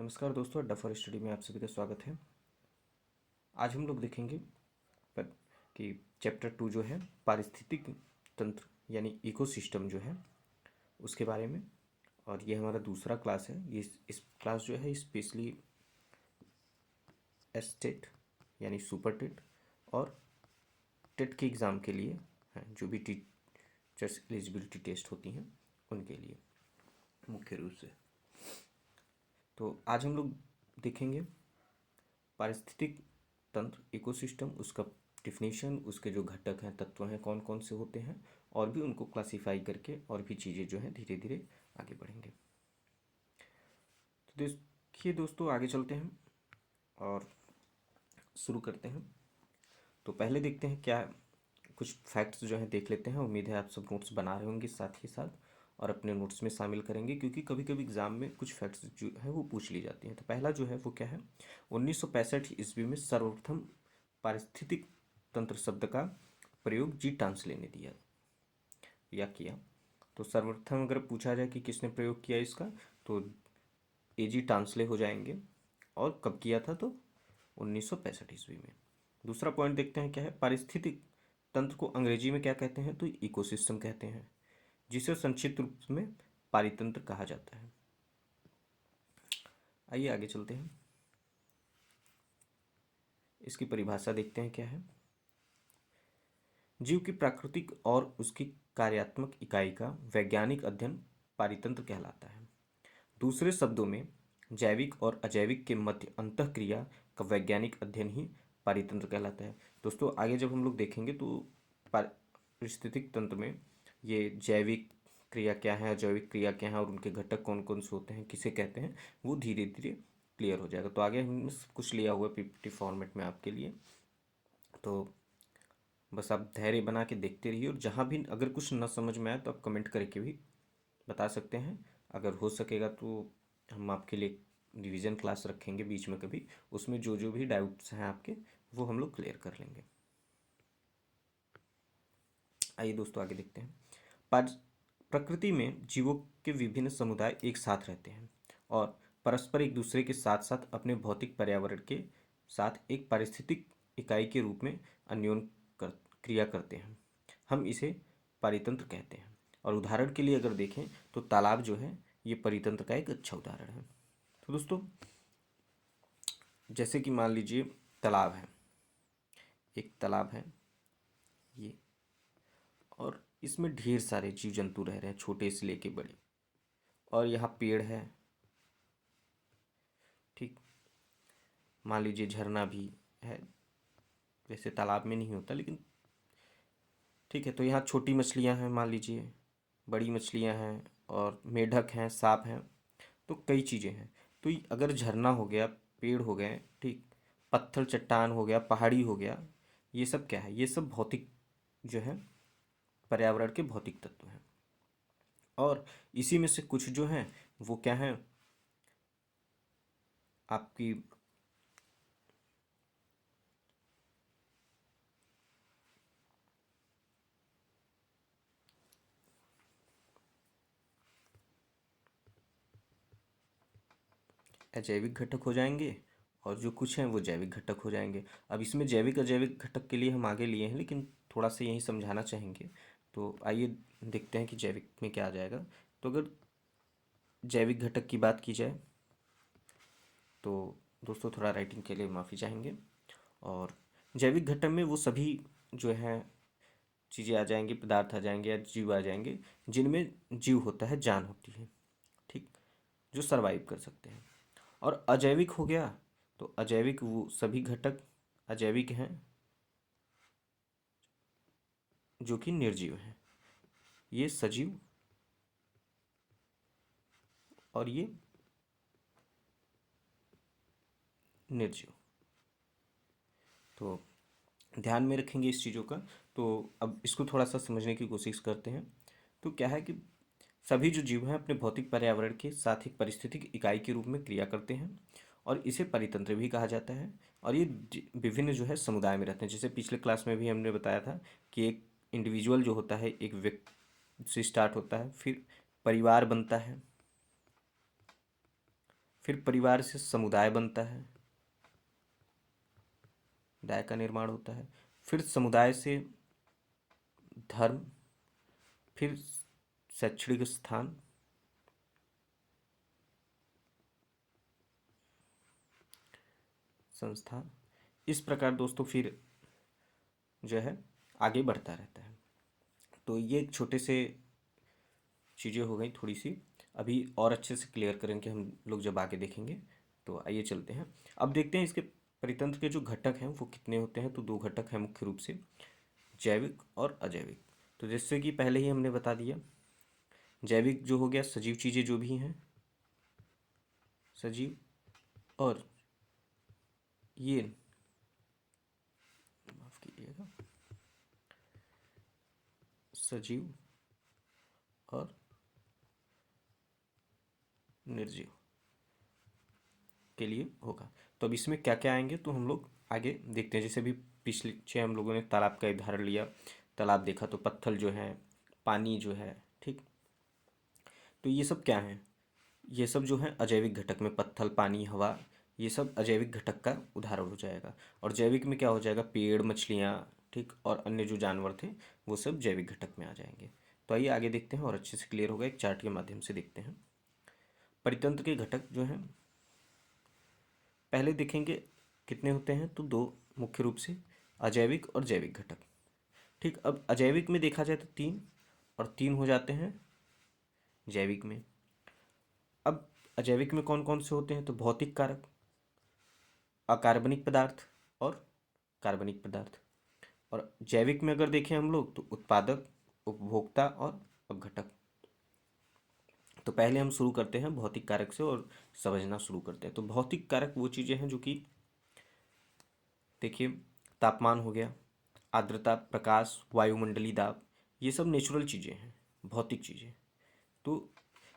नमस्कार दोस्तों, अड्डा फॉर स्टडी में आप सभी का स्वागत है। आज हम लोग देखेंगे पर कि चैप्टर 2 जो है पारिस्थितिक तंत्र यानी इकोसिस्टम जो है उसके बारे में। और ये हमारा दूसरा क्लास है। ये इस क्लास जो है स्पेशली एस टेट यानी सुपर टेट और टेट के एग्ज़ाम के लिए है, जो भी टीचर्स एलिजिबिलिटी टेस्ट होती हैं उनके लिए मुख्य रूप से। तो आज हम लोग देखेंगे पारिस्थितिक तंत्र इकोसिस्टम, उसका डिफिनीशन, उसके जो घटक हैं, तत्व हैं, कौन कौन से होते हैं, और भी उनको क्लासीफाई करके और भी चीज़ें जो हैं धीरे धीरे आगे बढ़ेंगे। तो देखिए दोस्तों, आगे चलते हैं और शुरू करते हैं। तो पहले देखते हैं क्या कुछ फैक्ट्स जो हैं देख लेते हैं। उम्मीद है आप सब नोट्स बना रहे होंगे साथ ही साथ और अपने नोट्स में शामिल करेंगे, क्योंकि कभी कभी एग्जाम में कुछ फैक्ट्स जो है वो पूछ ली जाती हैं। तो पहला जो है वो क्या है, 1965 ईस्वी में सर्वप्रथम पारिस्थितिक तंत्र शब्द का प्रयोग जी टांसले ने दिया या किया। तो सर्वप्रथम अगर पूछा जाए कि किसने प्रयोग किया इसका, तो एजी टांसले हो जाएंगे। और कब किया था, तो 1965 ईस्वी में। दूसरा पॉइंट देखते हैं क्या है, पारिस्थितिक तंत्र को अंग्रेजी में क्या कहते हैं, तो इकोसिस्टम कहते हैं, जिसे संक्षिप्त रूप में पारितंत्र कहा जाता है। आइए आगे चलते हैं, इसकी परिभाषा देखते हैं क्या है। जीव की प्राकृतिक और उसकी कार्यात्मक इकाई का वैज्ञानिक अध्ययन पारितंत्र कहलाता है। दूसरे शब्दों में जैविक और अजैविक के मध्य अंतःक्रिया का वैज्ञानिक अध्ययन ही पारितंत्र कहलाता है। दोस्तों आगे जब हम लोग देखेंगे तो पारिस्थितिक तंत्र में ये जैविक क्रिया क्या है, अजैविक क्रिया क्या है और उनके घटक कौन कौन से होते हैं, किसे कहते हैं, वो धीरे धीरे क्लियर हो जाएगा। तो आगे हमने सब कुछ लिया हुआ पीपीटी फॉर्मेट में आपके लिए, तो बस आप धैर्य बना के देखते रहिए। और जहाँ भी अगर कुछ न समझ में आए तो आप कमेंट करके भी बता सकते हैं। अगर हो सकेगा तो हम आपके लिए रिवीजन क्लास रखेंगे बीच में कभी, उसमें जो जो भी डाउट्स हैं आपके वो हम लोग क्लियर कर लेंगे। आइए दोस्तों आगे देखते हैं। प्रकृति में जीवों के विभिन्न समुदाय एक साथ रहते हैं और परस्पर एक दूसरे के साथ साथ अपने भौतिक पर्यावरण के साथ एक पारिस्थितिक इकाई के रूप में अन्योन कर क्रिया करते हैं। हम इसे पारितंत्र कहते हैं। और उदाहरण के लिए अगर देखें तो तालाब जो है ये परितंत्र का एक अच्छा उदाहरण है। तो दोस्तों जैसे कि मान लीजिए तालाब है, एक तालाब है ये, और इसमें ढेर सारे जीव जंतु रह रहे हैं, छोटे से लेके बड़े। और यहाँ पेड़ है, ठीक। मान लीजिए झरना भी है, वैसे तालाब में नहीं होता लेकिन ठीक है। तो यहाँ छोटी मछलियाँ हैं मान लीजिए, बड़ी मछलियाँ हैं और मेढक हैं, सांप हैं, तो कई चीज़ें हैं। तो अगर झरना हो गया, पेड़ हो गए, ठीक, पत्थर चट्टान हो गया, पहाड़ी हो गया, ये सब क्या है, ये सब भौतिक जो है पर्यावरण के भौतिक तत्व हैं। और इसी में से कुछ जो हैं वो क्या हैं, आपकी अजैविक घटक हो जाएंगे और जो कुछ हैं वो जैविक घटक हो जाएंगे। अब इसमें जैविक अजैविक घटक के लिए हम आगे लिए हैं, लेकिन थोड़ा सा यही समझाना चाहेंगे। तो आइए देखते हैं कि जैविक में क्या आ जाएगा। तो अगर जैविक घटक की बात की जाए तो दोस्तों थोड़ा राइटिंग के लिए माफ़ी चाहेंगे। और जैविक घटक में वो सभी जो है चीज़ें आ जाएंगी, पदार्थ आ जाएंगे या जीव आ जाएंगे जिनमें जीव होता है, जान होती है, ठीक, जो सरवाइव कर सकते हैं। और अजैविक हो गया तो अजैविक वो सभी घटक अजैविक हैं जो कि निर्जीव हैं। ये सजीव और ये निर्जीव। तो ध्यान में रखेंगे इस चीज़ों का। तो अब इसको थोड़ा सा समझने की कोशिश करते हैं। तो क्या है कि सभी जो जीव हैं अपने भौतिक पर्यावरण के साथ एक पारिस्थितिक इकाई के रूप में क्रिया करते हैं और इसे परितंत्र भी कहा जाता है। और ये विभिन्न जो है समुदाय में रहते हैं। जैसे पिछले क्लास में भी हमने बताया था कि एक इंडिविजुअल जो होता है एक व्यक्ति से स्टार्ट होता है, फिर परिवार बनता है, फिर परिवार से समुदाय बनता है, समुदाय का निर्माण होता है। फिर समुदाय से धर्म, फिर शैक्षणिक स्थान, संस्था। इस प्रकार दोस्तों फिर जो है आगे बढ़ता रहता है। तो ये एक छोटे से चीज़ें हो गई थोड़ी सी, अभी और अच्छे से क्लियर करेंगे हम लोग जब आगे देखेंगे। तो आइए चलते हैं, अब देखते हैं इसके परितंत्र के जो घटक हैं वो कितने होते हैं। तो दो घटक हैं मुख्य रूप से, जैविक और अजैविक। तो जैसे कि पहले ही हमने बता दिया, जैविक जो हो गया सजीव चीज़ें जो भी हैं, सजीव, और ये माफ कीजिएगा, सजीव और निर्जीव के लिए होगा। तो अब इसमें क्या क्या आएंगे तो हम लोग आगे देखते हैं। जैसे भी पिछले हम लोगों ने तालाब का उदाहरण लिया, तालाब देखा तो पत्थर जो है, पानी जो है, ठीक। तो ये सब क्या है, ये सब जो है अजैविक घटक में, पत्थर, पानी, हवा, ये सब अजैविक घटक का उदाहरण हो जाएगा। और जैविक में क्या हो जाएगा, पेड़, मछलियाँ, ठीक, और अन्य जो जानवर थे वो सब जैविक घटक में आ जाएंगे। तो आइए आगे देखते हैं और अच्छे से क्लियर होगा, एक चार्ट के माध्यम से देखते हैं। परितंत्र के घटक जो हैं पहले देखेंगे कितने होते हैं, तो दो मुख्य रूप से, अजैविक और जैविक घटक, ठीक। अब अजैविक में देखा जाए तो तीन, और तीन हो जाते हैं जैविक में। अब अजैविक में कौन कौन से होते हैं, तो भौतिक कारक, अकार्बनिक पदार्थ और कार्बनिक पदार्थ। और जैविक में अगर देखें हम लोग तो उत्पादक, उपभोक्ता और अपघटक। तो पहले हम शुरू करते हैं भौतिक कारक से और समझना शुरू करते हैं। तो भौतिक कारक वो चीज़ें हैं जो कि देखिए, तापमान हो गया, आर्द्रता, प्रकाश, वायुमंडलीय दाब, ये सब नेचुरल चीज़ें हैं, भौतिक चीज़ें। तो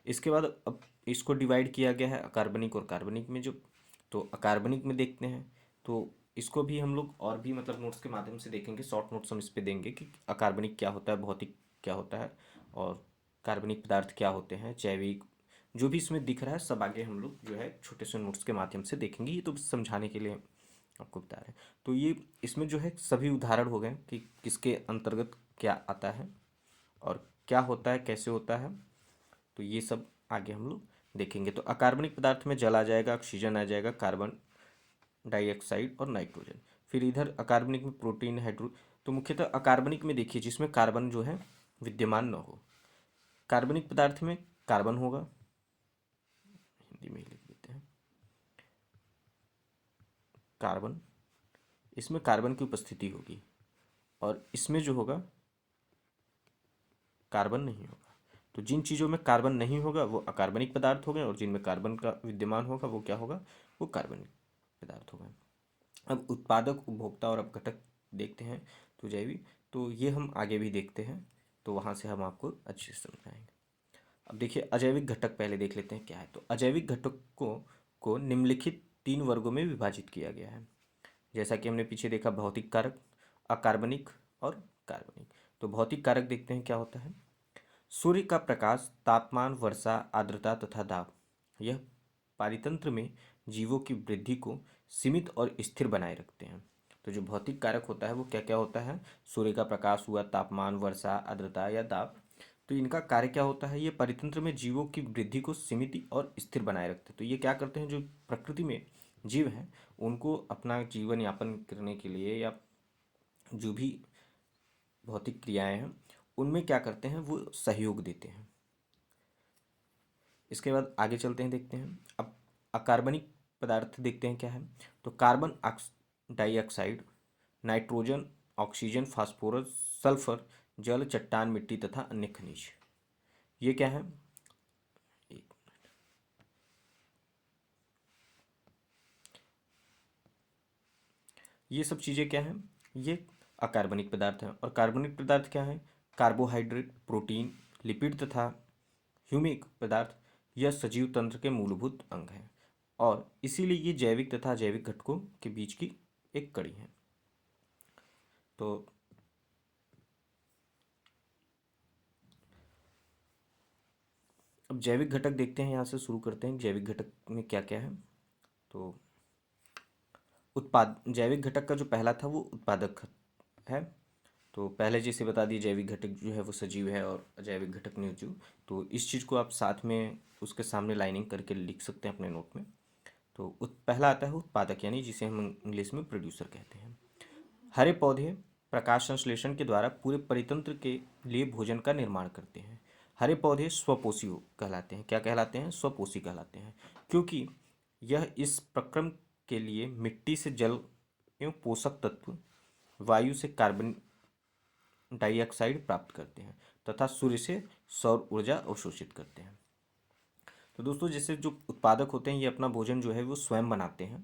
इसके बाद अब इसको डिवाइड किया गया है अकार्बनिक और कार्बनिक में। जो तो अकार्बनिक में देखते हैं तो इसको भी हम लोग और भी मतलब नोट्स के माध्यम से देखेंगे, शॉर्ट नोट्स हम इस पे देंगे कि अकार्बनिक क्या होता है, भौतिक क्या होता है, और कार्बनिक पदार्थ क्या होते हैं, जैविक, जो भी इसमें दिख रहा है सब आगे हम लोग जो है छोटे से नोट्स के माध्यम से देखेंगे। ये तो बस समझाने के लिए आपको बता रहे हैं। तो ये इसमें जो है सभी उदाहरण हो गए कि किसके अंतर्गत क्या आता है और क्या होता है, कैसे होता है। तो ये सब आगे हम लोग देखेंगे। तो अकार्बनिक पदार्थ में जल आ जाएगा, ऑक्सीजन आ जाएगा, कार्बन डाइऑक्साइड और नाइट्रोजन। फिर इधर अकार्बनिक में प्रोटीन, हाइड्रो। तो मुख्यतः अकार्बनिक में देखिए जिसमें कार्बन जो है विद्यमान न हो। कार्बनिक पदार्थ में कार्बन होगा, हिंदी में ही लिख देते हैं, कार्बन, इसमें कार्बन की उपस्थिति होगी। और इसमें जो होगा कार्बन नहीं होगा। तो जिन चीज़ों में कार्बन नहीं होगा वो अकार्बनिक पदार्थ हो गए, और जिनमें कार्बन का विद्यमान होगा वो क्या होगा, वो कार्बनिक पदार्थ होगा। अब उत्पादक, उपभोक्ता और अपघटक देखते हैं। तो जैविक, तो ये हम आगे भी देखते हैं, तो वहाँ से हम आपको अच्छे से समझाएंगे। अब देखिए अजैविक घटक पहले देख लेते हैं क्या है। तो अजैविक घटकों को निम्नलिखित तीन वर्गों में विभाजित किया गया है। जैसा कि हमने पीछे देखा, भौतिक कारक, अकार्बनिक और कार्बनिक। तो भौतिक कारक देखते हैं क्या होता है। सूर्य का प्रकाश, तापमान, वर्षा, आर्द्रता तथा दाब, यह पारितंत्र में जीवों की वृद्धि को सीमित और स्थिर बनाए रखते हैं। तो जो भौतिक कारक होता है वो क्या क्या होता है, सूर्य का प्रकाश हुआ, तापमान, वर्षा, आर्द्रता या दाब। तो इनका कार्य क्या होता है, ये परितंत्र में जीवों की वृद्धि को सीमित और स्थिर बनाए रखते हैं। तो ये क्या करते हैं, जो प्रकृति में जीव हैं उनको अपना जीवन यापन करने के लिए, या जो भी भौतिक क्रियाएं हैं उनमें क्या करते हैं, वो सहयोग देते हैं। इसके बाद आगे चलते हैं, देखते हैं अब अकार्बनिक पदार्थ देखते हैं क्या है। तो carbon dioxide, nitrogen, oxygen, phosphorus, sulphur, जल, चट्टान, मिट्टी तथा अन्य खनिज, ये क्या है। ये सब चीज़ें क्या हैं, ये अकार्बनिक पदार्थ हैं। और कार्बनिक पदार्थ क्या हैं, कार्बोहाइड्रेट, प्रोटीन, लिपिड तथा ह्यूमिक पदार्थ, यह सजीव तंत्र के मूलभूत अंग हैं और इसीलिए ये जैविक तथा अजैविक घटकों के बीच की एक कड़ी है। तो अब अब जैविक घटक देखते हैं, यहाँ से शुरू करते हैं जैविक घटक में क्या क्या है। तो जैविक घटक का जो पहला था वो उत्पादक है। तो पहले जैसे बता दिए जैविक घटक जो है वो सजीव है और अजैविक घटक निर्जीव। तो इस चीज़ को आप साथ में उसके सामने लाइनिंग करके लिख सकते हैं अपने नोट में। तो पहला आता है उत्पादक, यानी जिसे हम इंग्लिश में प्रोड्यूसर कहते हैं। हरे पौधे प्रकाश संश्लेषण के द्वारा पूरे परितंत्र के लिए भोजन का निर्माण करते हैं। हरे पौधे स्वपोषी कहलाते हैं। क्या कहलाते हैं? स्वपोषी कहलाते हैं, क्योंकि यह इस प्रक्रम के लिए मिट्टी से जल एवं पोषक तत्व, वायु से कार्बन डाइऑक्साइड प्राप्त करते हैं तथा सूर्य से सौर ऊर्जा अवशोषित करते हैं। तो दोस्तों, जैसे जो उत्पादक होते हैं ये अपना भोजन जो है वो स्वयं बनाते हैं।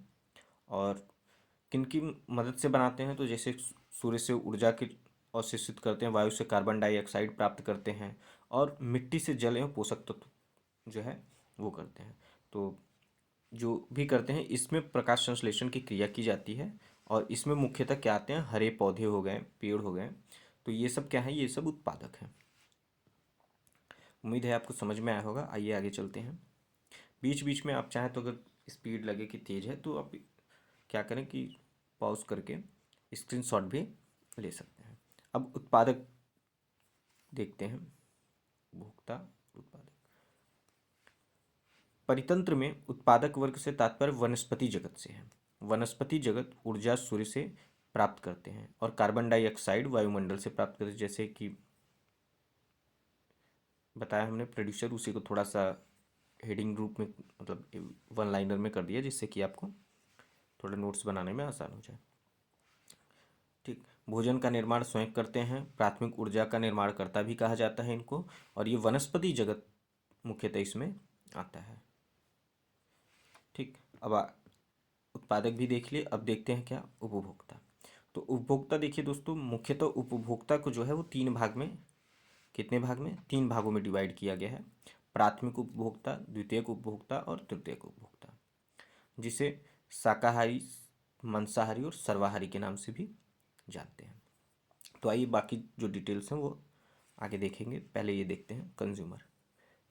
और किनकी मदद से बनाते हैं? तो जैसे सूर्य से ऊर्जा की अवशोषित करते हैं, वायु से कार्बन डाइऑक्साइड प्राप्त करते हैं और मिट्टी से जल एवं पोषक तत्व जो है वो करते हैं। तो जो भी करते हैं इसमें प्रकाश संश्लेषण की क्रिया की जाती है। और इसमें मुख्यतः क्या आते हैं? हरे पौधे हो गए, पेड़ हो गए। तो ये सब क्या है? ये सब उत्पादक हैं। उम्मीद है आपको समझ में आया होगा। आइए आगे चलते हैं। बीच बीच में आप चाहें तो अगर स्पीड लगे कि तेज़ है तो आप क्या करें कि पॉज करके स्क्रीनशॉट भी ले सकते हैं। अब उत्पादक देखते हैं। उपभोक्ता, उत्पादक। परितंत्र में उत्पादक वर्ग से तात्पर्य वनस्पति जगत से है। वनस्पति जगत ऊर्जा सूर्य से प्राप्त करते हैं और कार्बन डाइऑक्साइड वायुमंडल से प्राप्त करते हैं। जैसे कि बताया हमने प्रोड्यूसर, उसी को थोड़ा सा हेडिंग रूप में मतलब वन लाइनर में कर दिया जिससे कि आपको थोड़ा नोट्स बनाने में आसान हो जाए। ठीक, भोजन का निर्माण स्वयं करते हैं। प्राथमिक ऊर्जा का निर्माणकर्ता भी कहा जाता है इनको। और ये वनस्पति जगत मुख्यतः इसमें आता है। ठीक, अब उत्पादक भी देख लिए। अब देखते हैं क्या? उपभोक्ता। तो उपभोक्ता देखिए दोस्तों, मुख्यतः उपभोक्ता को जो है वो तीन भाग में, कितने भाग में? तीन भागों में डिवाइड किया गया है। प्राथमिक उपभोक्ता, द्वितीयक उपभोक्ता और तृतीयक उपभोक्ता, जिसे शाकाहारी, मांसाहारी और सर्वाहारी के नाम से भी जानते हैं। तो आइए बाकी जो डिटेल्स हैं वो आगे देखेंगे। पहले ये देखते हैं कंज्यूमर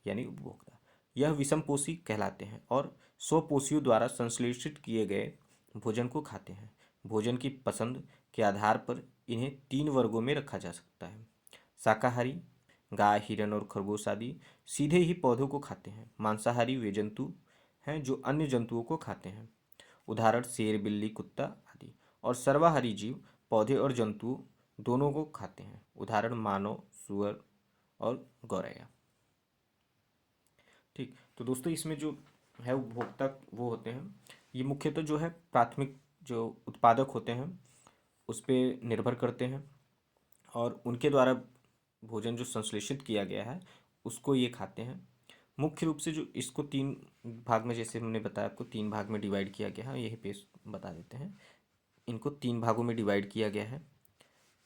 यानी उपभोक्ता। यह विषमपोषी कहलाते हैं और स्वपोषियों द्वारा संश्लेषित किए गए भोजन को खाते हैं। भोजन की पसंद के आधार पर इन्हें तीन वर्गों में रखा जा सकता है। शाकाहारी, गाय, हिरन और खरगोश आदि सीधे ही पौधों को खाते हैं। मांसाहारी वे जंतु हैं जो अन्य जंतुओं को खाते हैं, उदाहरण शेर, बिल्ली, कुत्ता आदि। और सर्वाहारी जीव पौधे और जंतु दोनों को खाते हैं, उदाहरण मानव, सुअर और गौरैया। ठीक, तो दोस्तों इसमें जो है उपभोक्ता वो होते हैं, ये मुख्यतः जो है प्राथमिक जो उत्पादक होते हैं उस पर निर्भर करते हैं और उनके द्वारा भोजन जो संश्लेषित किया गया है उसको ये खाते हैं। मुख्य रूप से जो इसको तीन भाग में, जैसे हमने बताया आपको, तीन भाग में डिवाइड किया गया है। यही पे बता देते हैं। इनको तीन भागों में डिवाइड किया गया है।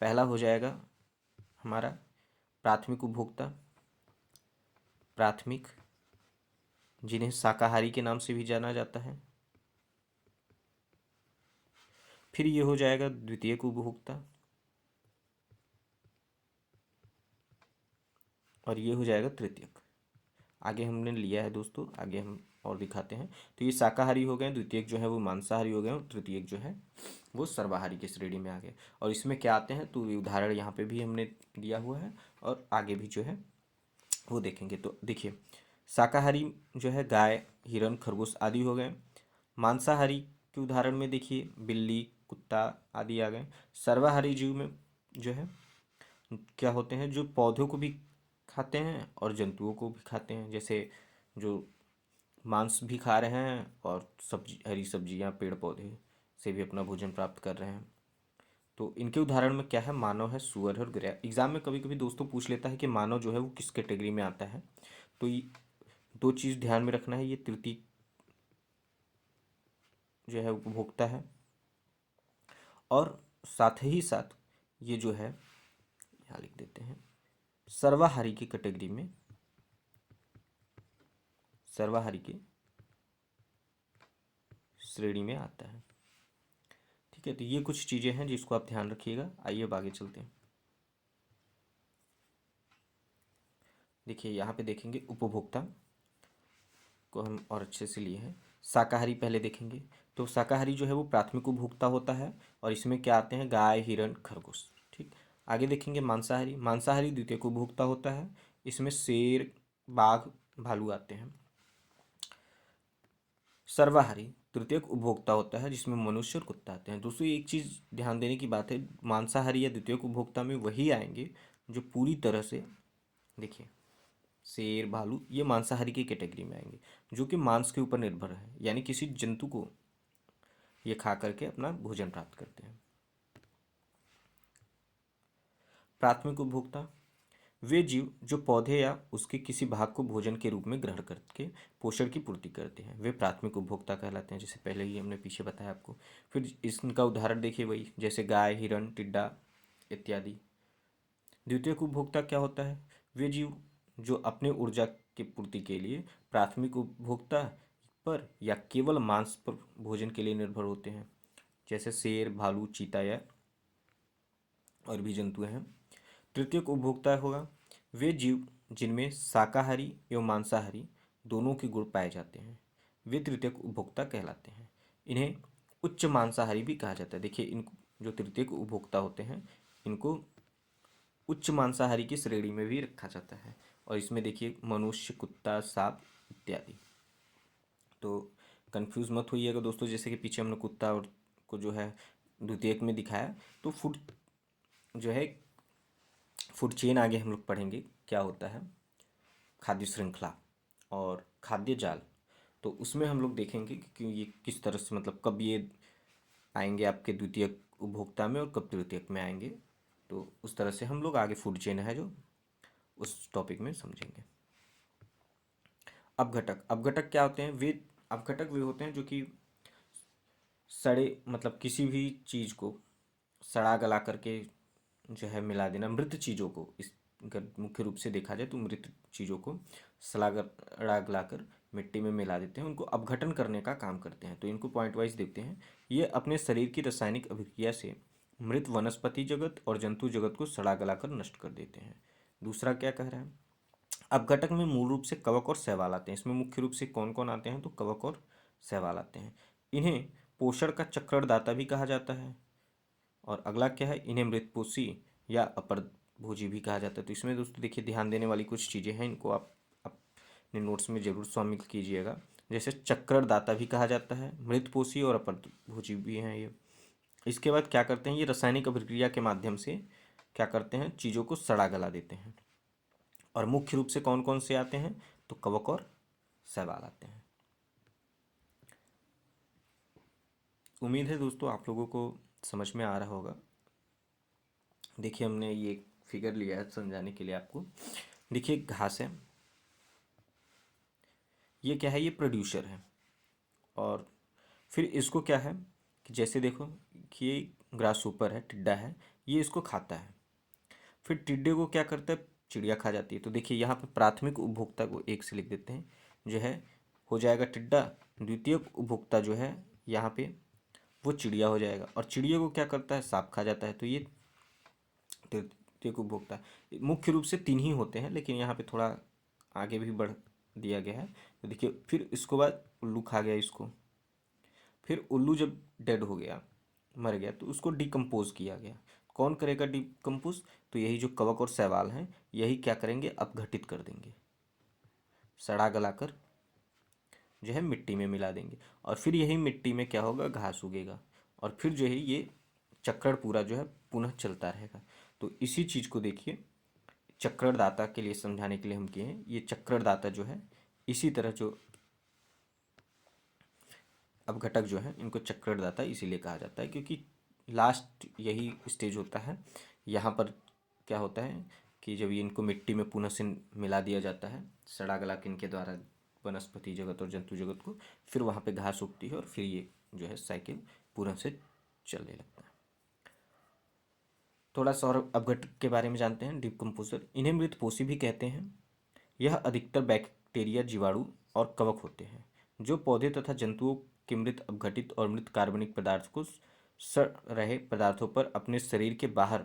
पहला हो जाएगा हमारा प्राथमिक उपभोक्ता, प्राथमिक, जिन्हें शाकाहारी के नाम से भी जाना जाता है। फिर ये हो जाएगा द्वितीयक उपभोक्ता और ये हो जाएगा तृतीयक। आगे हमने लिया है दोस्तों, आगे हम और दिखाते हैं। तो ये शाकाहारी हो गए, द्वितीयक जो है वो मांसाहारी हो गए और तृतीयक जो है वो सर्वाहारी की श्रेणी में आ गए। और इसमें क्या आते हैं तो ये उदाहरण यहाँ पे भी हमने दिया हुआ है और आगे भी जो है वो देखेंगे। तो देखिए, शाकाहारी जो है गाय, हिरन, खरगोश आदि हो गए। मांसाहारी के उदाहरण में देखिए बिल्ली, कुत्ता आदि आ गए। सर्वाहारी जीव में जो है क्या होते हैं, जो पौधों को भी खाते हैं और जंतुओं को भी खाते हैं, जैसे जो मांस भी खा रहे हैं और सब्जी, हरी सब्जियां, पेड़ पौधे से भी अपना भोजन प्राप्त कर रहे हैं। तो इनके उदाहरण में क्या है? मानव है, सुअर है और गौरैया। एग्जाम में कभी कभी दोस्तों पूछ लेता है कि मानव जो है वो किस कैटेगरी में आता है। तो ये दो चीज़ ध्यान में रखना है, ये तृतीय जो है उपभोक्ता है और साथ ही साथ ये जो है यहाँ लिख देते हैं सर्वाहारी की कैटेगरी में, सर्वाहारी की श्रेणी में आता है। ठीक है, तो ये कुछ चीज़ें हैं जिसको आप ध्यान रखिएगा। आइए अब आगे चलते हैं। देखिए यहाँ पे देखेंगे उपभोक्ता। इसको हम और अच्छे से लिए हैं। शाकाहारी पहले देखेंगे। तो शाकाहारी जो है वो प्राथमिक उपभोक्ता होता है और इसमें क्या आते हैं, गाय, हिरण, खरगोश। ठीक। आगे देखेंगे मांसाहारी। मांसाहारी द्वितीयक उपभोक्ता होता है, इसमें शेर, बाघ, भालू आते हैं। सर्वाहारी तृतीयक उपभोक्ता होता है, जिसमें मनुष्य और कुत्ता आते हैं। दोस्तों एक चीज़ ध्यान देने की बात है, मांसाहारी या द्वितीयक उपभोक्ता में वही आएंगे जो पूरी तरह से, देखिए शेर, भालू, ये मांसाहारी की कैटेगरी में आएंगे, जो कि मांस के ऊपर निर्भर है, यानी किसी जंतु को ये खा करके अपना भोजन प्राप्त करते हैं। प्राथमिक उपभोक्ता वे जीव जो पौधे या उसके किसी भाग को भोजन के रूप में ग्रहण करके पोषण की पूर्ति करते हैं, वे प्राथमिक उपभोक्ता कहलाते हैं, जैसे पहले ही हमने पीछे बताया आपको। फिर इसका उदाहरण देखिए, वही जैसे गाय, हिरण, टिड्डा इत्यादि। द्वितीयक उपभोक्ता क्या होता है, वे जीव जो अपने ऊर्जा की पूर्ति के लिए प्राथमिक उपभोक्ता पर या केवल मांस पर भोजन के लिए निर्भर होते हैं, जैसे शेर, भालू, चीता या और भी जंतु हैं। तृतीयक उपभोक्ता होगा वे जीव जिनमें शाकाहारी एवं मांसाहारी दोनों के गुण पाए जाते हैं, वे तृतीयक उपभोक्ता कहलाते हैं। इन्हें उच्च मांसाहारी भी कहा जाता है। देखिए इन जो तृतीयक उपभोक्ता होते हैं, इनको उच्च मांसाहारी की श्रेणी में भी रखा जाता है। और इसमें देखिए मनुष्य, कुत्ता, सांप इत्यादि। तो कंफ्यूज मत होइएगा दोस्तों, जैसे कि पीछे हमने कुत्ता और को जो है द्वितीयक में दिखाया, तो फूड जो है फूड चेन आगे हम लोग पढ़ेंगे क्या होता है, खाद्य श्रृंखला और खाद्य जाल। तो उसमें हम लोग देखेंगे कि ये किस तरह से, मतलब कब ये आएंगे आपके द्वितीयक उपभोक्ता में और कब तृतीयक में आएंगे। तो उस तरह से हम लोग आगे फूड चेन है जो उस टॉपिक में समझेंगे। अपघटक। अपघटक क्या होते हैं, वे अपघटक वे होते हैं जो कि सड़े, मतलब किसी भी चीज़ को सड़ा गला करके जो है मिला देना, मृत चीज़ों को, इस अगर मुख्य रूप से देखा जाए तो मृत चीज़ों को सड़ा गला कर मिट्टी में मिला देते हैं, उनको अपघटन करने का काम करते हैं। तो इनको पॉइंट वाइज देखते हैं। ये अपने शरीर की रासायनिक अभिक्रिया से मृत वनस्पति जगत और जंतु जगत को सड़ा गला कर नष्ट कर देते हैं। दूसरा क्या कह रहा है, अपघटक में मूल रूप से कवक और शैवाल आते हैं। इसमें मुख्य रूप से कौन कौन आते हैं, तो कवक और शैवाल आते हैं। इन्हें पोषण का चक्रणदाता भी कहा जाता है। और अगला क्या है, इन्हें मृतपोषी या अपरभोजी भी कहा जाता है। तो इसमें दोस्तों देखिए ध्यान देने वाली कुछ चीज़ें हैं, इनको आप अपने नोट्स में जरूर शामिल कीजिएगा। जैसे चक्रणदाता भी कहा जाता है, मृतपोषी और अपरभोजी भी हैं ये। इसके बाद क्या करते हैं, ये रासायनिक अभिक्रिया के माध्यम से क्या करते हैं, चीज़ों को सड़ा गला देते हैं। और मुख्य रूप से कौन कौन से आते हैं, तो कवक और शैवाल आते हैं। उम्मीद है दोस्तों आप लोगों को समझ में आ रहा होगा। देखिए हमने ये फिगर लिया है समझाने के लिए आपको। देखिए घास है, ये क्या है, ये प्रोड्यूसर है। और फिर इसको क्या है कि जैसे देखो कि ये ग्रास ऊपर है, टिड्डा है, ये इसको खाता है। फिर टिड्डे को क्या करता है, चिड़िया खा जाती है। तो देखिए यहाँ पे प्राथमिक उपभोक्ता को एक से लिख देते हैं, जो है हो जाएगा टिड्डा। द्वितीयक उपभोक्ता जो है यहाँ पे वो चिड़िया हो जाएगा, और चिड़िया को क्या करता है, सांप खा जाता है। तो ये तृतीयक उपभोक्ता। मुख्य रूप से तीन ही होते हैं, लेकिन यहाँ पे थोड़ा आगे भी बढ़ दिया गया है। तो देखिए फिर इसको बाद उल्लू खा गया इसको। फिर उल्लू जब डेड हो गया, मर गया, तो उसको डिकम्पोज किया गया। कौन करेगा डिकम्पोज, तो यही जो कवक और शैवाल हैं, यही क्या करेंगे, अपघटित कर देंगे, सड़ा गलाकर जो है मिट्टी में मिला देंगे। और फिर यही मिट्टी में क्या होगा, घास उगेगा। और फिर जो है ये चक्र पूरा जो है पुनः चलता रहेगा। तो इसी चीज़ को देखिए चक्रणदाता के लिए समझाने के लिए हम किए हैं। ये चक्रणदाता जो है इसी तरह जो अपघटक जो है इनको चक्रणदाता इसीलिए कहा जाता है, क्योंकि लास्ट यही स्टेज होता है। यहाँ पर क्या होता है कि जब ये इनको मिट्टी में पुनः से मिला दिया जाता है सड़ा गला के इनके द्वारा, वनस्पति जगत और जंतु जगत को, फिर वहाँ पे घास उगती है और फिर ये जो है साइकिल पुनः से चलने लगता है। थोड़ा सा और अपघटक के बारे में जानते हैं, डिकम्पोजर। इन्हें मृतपोषी भी कहते हैं। यह अधिकतर बैक्टीरिया, जीवाणु और कवक होते हैं, जो पौधे तथा जंतुओं के मृत, अपघटित और मृत कार्बनिक पदार्थ को सड़ रहे पदार्थों पर अपने शरीर के बाहर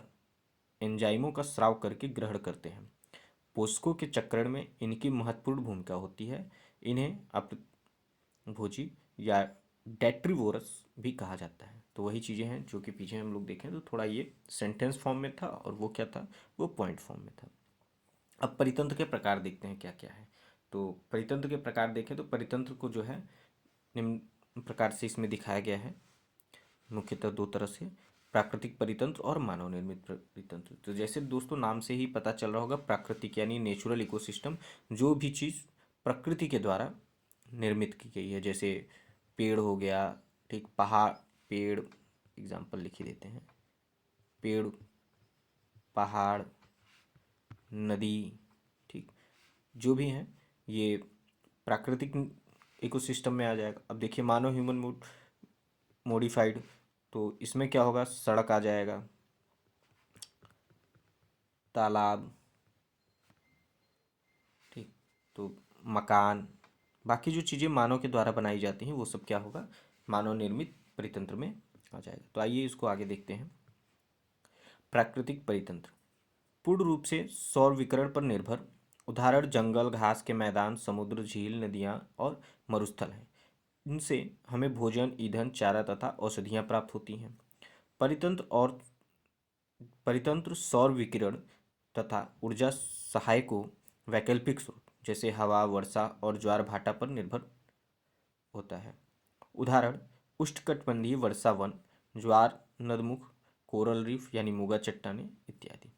एंजाइमों का स्राव करके ग्रहण करते हैं। पोषकों के चक्रण में इनकी महत्वपूर्ण भूमिका होती है। इन्हें अपभोजी या डेट्रीवोरस भी कहा जाता है। तो वही चीज़ें हैं जो कि पीछे हम लोग देखें तो थोड़ा ये सेंटेंस फॉर्म में था और वो क्या था, वो पॉइंट फॉर्म में था। अब परितंत्र के प्रकार देखते हैं क्या क्या है। तो परितंत्र के प्रकार देखें तो परितंत्र को जो है निम्न प्रकार से इसमें दिखाया गया है, मुख्यतः दो तरह से, प्राकृतिक परितंत्र और मानव निर्मित परितंत्र। तो जैसे दोस्तों नाम से ही पता चल रहा होगा, प्राकृतिक यानी नेचुरल इकोसिस्टम, जो भी चीज़ प्रकृति के द्वारा निर्मित की गई है, जैसे पेड़ हो गया, ठीक, पहाड़, पेड़ एग्जाम्पल लिख ही देते हैं, पेड़, पहाड़, नदी, ठीक, जो भी हैं ये प्राकृतिक इकोसिस्टम में आ जाएगा। अब देखिए मानव ह्यूमन मॉडिफाइड, तो इसमें क्या होगा, सड़क आ जाएगा, तालाब, ठीक, तो मकान, बाकी जो चीज़ें मानव के द्वारा बनाई जाती हैं वो सब क्या होगा, मानव निर्मित परितंत्र में आ जाएगा। तो आइए इसको आगे देखते हैं। प्राकृतिक परितंत्र पूर्ण रूप से सौर विकिरण पर निर्भर, उदाहरण जंगल, घास के मैदान, समुद्र, झील, नदियाँ और मरुस्थल हैं। इनसे हमें भोजन, ईंधन, चारा तथा औषधियाँ प्राप्त होती हैं। परितंत्र और परितंत्र सौर विकिरण तथा ऊर्जा सहायकों, वैकल्पिक स्रोत जैसे हवा, वर्षा और ज्वार भाटा पर निर्भर होता है। उदाहरण उष्णकटिबंधीय वर्षा वन, ज्वार नदमुख, कोरल रीफ यानी मूगा चट्टानें इत्यादि।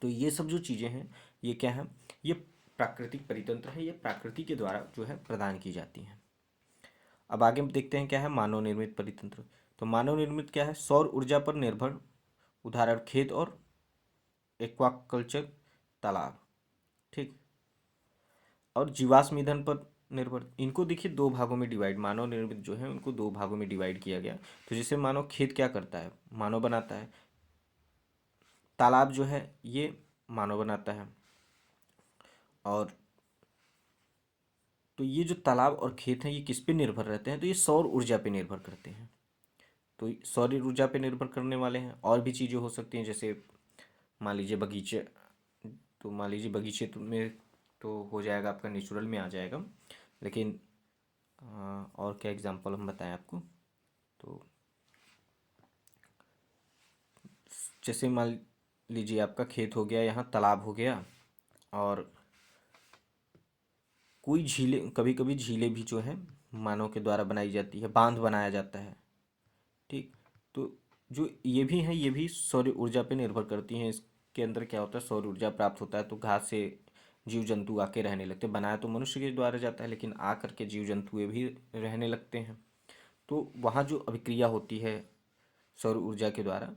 तो ये सब जो चीज़ें हैं ये क्या है, ये प्राकृतिक परितंत्र है, ये प्रकृति के द्वारा जो है प्रदान की जाती हैं। अब आगे हम देखते हैं क्या है मानव निर्मित परितंत्र। तो मानव निर्मित क्या है, सौर ऊर्जा पर निर्भर, उदाहरण खेत और एक्वाकल्चर, तालाब, ठीक, और जीवाश्म ईंधन पर निर्भर। इनको देखिए दो भागों में डिवाइड, मानव निर्मित जो है उनको दो भागों में डिवाइड किया गया। तो जैसे मानव खेत क्या करता है, मानव बनाता है, तालाब जो है ये मानव बनाता है, और तो ये जो तालाब और खेत हैं ये किस पे निर्भर रहते हैं, तो ये सौर ऊर्जा पे निर्भर करते हैं। तो सौर ऊर्जा पे निर्भर करने वाले हैं। और भी चीज़ें हो सकती हैं, जैसे मान लीजिए बगीचे, तो मान लीजिए बगीचे में तो हो जाएगा आपका नेचुरल में आ जाएगा, लेकिन और क्या एग्जांपल हम बताएं आपको, तो जैसे मान लीजिए आपका खेत हो गया, यहाँ तालाब हो गया, और कोई झीलें, कभी कभी झीलें भी जो है मानव के द्वारा बनाई जाती है, बांध बनाया जाता है, ठीक। तो जो ये भी हैं ये भी सौर ऊर्जा पे निर्भर करती हैं। इसके अंदर क्या होता है, सौर ऊर्जा प्राप्त होता है तो घास से जीव जंतु आके रहने लगते हैं। बनाया तो मनुष्य के द्वारा जाता है, लेकिन आ करके जीव जंतु ये भी रहने लगते हैं। तो वहाँ जो अभिक्रिया होती है सौर ऊर्जा के द्वारा,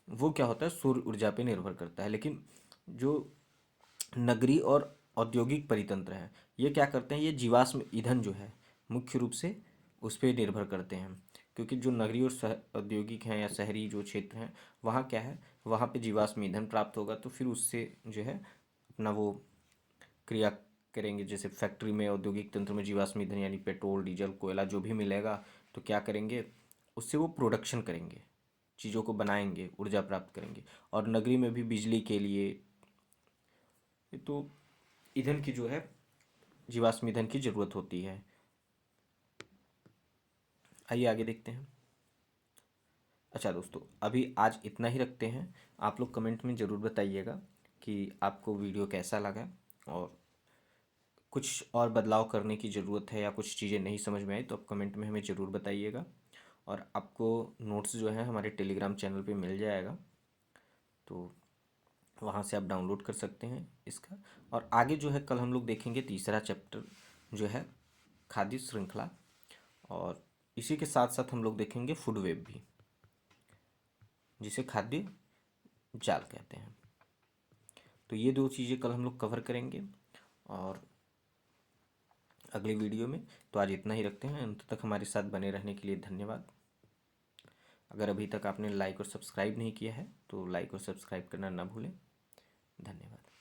वो क्या होता है, सौर ऊर्जा पे निर्भर करता है। लेकिन जो नगरीय और औद्योगिक परितंत्र है ये क्या करते हैं, ये जीवाश्म ईंधन जो है मुख्य रूप से उस पर निर्भर करते हैं। क्योंकि जो नगरीय और औद्योगिक हैं या शहरी जो क्षेत्र हैं वहाँ क्या है, वहाँ पे जीवाश्म ईंधन प्राप्त होगा, तो फिर उससे जो है अपना वो क्रिया करेंगे। जैसे फैक्ट्री में, औद्योगिक तंत्र में जीवाश्म ईंधन यानी पेट्रोल, डीजल, कोयला जो भी मिलेगा, तो क्या करेंगे, उससे वो प्रोडक्शन करेंगे, चीज़ों को बनाएंगे, ऊर्जा प्राप्त करेंगे। और नगरी में भी बिजली के लिए तो ईंधन की जो है, जीवाश्म ईंधन की ज़रूरत होती है। आइए आगे देखते हैं। अच्छा दोस्तों, अभी आज इतना ही रखते हैं। आप लोग कमेंट में ज़रूर बताइएगा कि आपको वीडियो कैसा लगा, और कुछ और बदलाव करने की ज़रूरत है या कुछ चीज़ें नहीं समझ में आई तो आप कमेंट में हमें ज़रूर बताइएगा। और आपको नोट्स जो है हमारे टेलीग्राम चैनल पे मिल जाएगा, तो वहाँ से आप डाउनलोड कर सकते हैं इसका। और आगे जो है कल हम लोग देखेंगे तीसरा चैप्टर जो है खाद्य श्रृंखला, और इसी के साथ साथ हम लोग देखेंगे फूड वेब भी, जिसे खाद्य जाल कहते हैं। तो ये दो चीज़ें कल हम लोग कवर करेंगे और अगली वीडियो में। तो आज इतना ही रखते हैं। अंत तक हमारे साथ बने रहने के लिए धन्यवाद। अगर अभी तक आपने लाइक और सब्सक्राइब नहीं किया है तो लाइक और सब्सक्राइब करना ना भूलें। धन्यवाद।